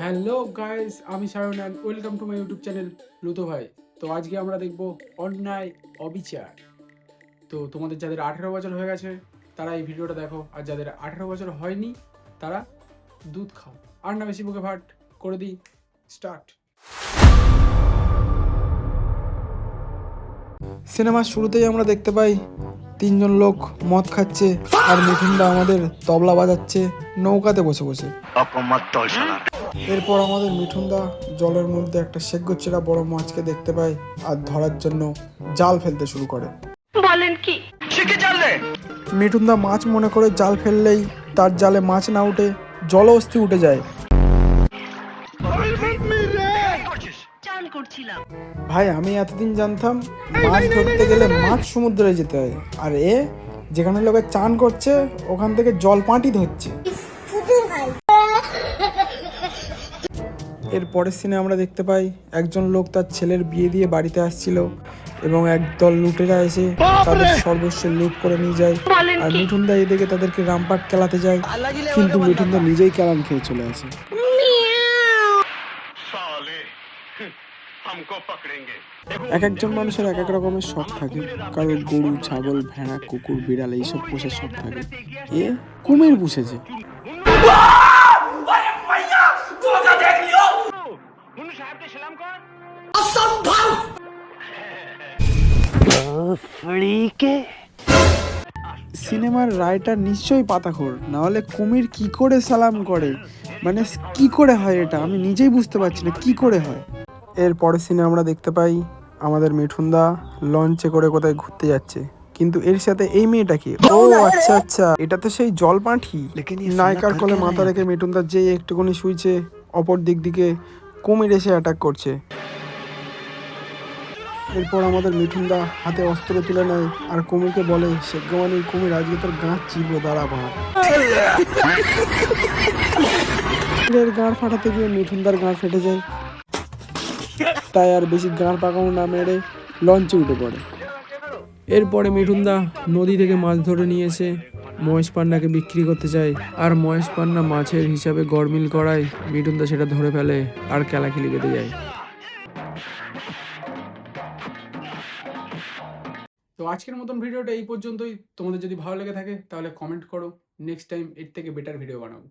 Hello guys, আমি Sayan and welcome to my YouTube channel Luto Bhai. তো আজকে আমরা দেখব অন্যায় অবিচার। তো তোমাদের যাদের 18 বছর হয়ে গেছে তারা এই ভিডিওটা দেখো, আর যাদের 18 বছর হয়নি তারা দুধ খাও। আর না বেশি বুকে ভাট করে দিই স্টার্ট। সিনেমার শুরুতেই আমরা দেখতে পাই তিনজন লোক মদ খাচ্ছে আর মিঠুনদা আমাদের তবলা বাজাচ্ছে নৌকাতে বসে বসে। এরপর আমাদের মিঠুনদা জলের মধ্যে একটা সেগগোচ্ছেরা বড় মাছকে দেখতে পায় আর ধরার জন্য জাল ফেলতে শুরু করে। বলেন কি? মিঠুনদা মাছ মনে করে জাল ফেললেই তার জালে মাছ না উঠে জলহস্তি উঠে যায়। ভাই, আমি এতদিন জানতাম মাছ ধরতে গেলে মাছ সমুদ্রে যেতে হয়, আর এ যেখানে লোকে চান করছে ওখান থেকে জল পাঁটি ধরছে। এর পরের সিনে আমরা দেখতে পাই একজন লোক তার ছেলের বিয়ে দিয়ে বাড়িতে আসছিল এবং একদল লুটেরা এসে তাদের সর্বস্ব লুট করে নিয়ে যায়। আর মিঠুনদা এদিকে তাদেরকে রামপাট খেলাতে যায়, কিন্তু মিঠুনদা নিজেই কেলান খেয়ে চলে আসে। এক একজন মানুষের এক এক রকমের শখ থাকে। কারো গরু, ছাগল, ভেড়া, কুকুর, বিড়াল এইসব পোষার শখ থাকে। এ কুমির পুষেছে। সিনেমার রাইটার নিশ্চয়ই পাতাখোর, না হলে কুমির কি করে সালাম করে, মানে কি করে হয় এটা আমি নিজেই বুঝতে পারছি না কি করে হয়। এর পরের সিনে আমরা দেখতে পাই আমাদের মিঠুনদা লঞ্চে করে কোথায় ঘুরতে যাচ্ছে, কিন্তু এর সাথে এই মেয়েটা কি? ও আচ্ছা আচ্ছা, এটা তো সেই জল পাঁঠি। নায়িকার কোলে মাথা রেখে মিঠুনদা যেই একটুখানি শুইছে, অপর দিক দিকে কুমির এসে অ্যাটাক করছে। এরপর আমাদের মিঠুনদা হাতে অস্ত্র তুলে নেয় আর কুমিরকে বলে, সেগমানি কুমির, আজকে তোর গাঁট চিরবো, দাঁড়া ভাড়া। কুমিরের গাঁড় ফাটাতে গিয়ে মিঠুনদার গাঁড় ফেটে যায়, তাই আর বেশি গাঁড় পাকানো না মেরে লঞ্চে উঠে পড়ে। এরপরে মিঠুনদা নদী থেকে মাছ ধরে নিয়ে এসে মহেশ পান্নাকে বিক্রি করতে চায়, আর মহেশ পান্না মাছের হিসাবে গরমিল করায় মিঠুনদা সেটা ধরে ফেলে আর কেলাখিলি বেঁধে যায়। তো আজকের মতন ভিডিওটা এই পর্যন্তই। তোমাদের যদি ভালো লেগে থাকে তাহলে কমেন্ট করো, নেক্সট টাইম এর থেকে বেটার ভিডিও বানাবো।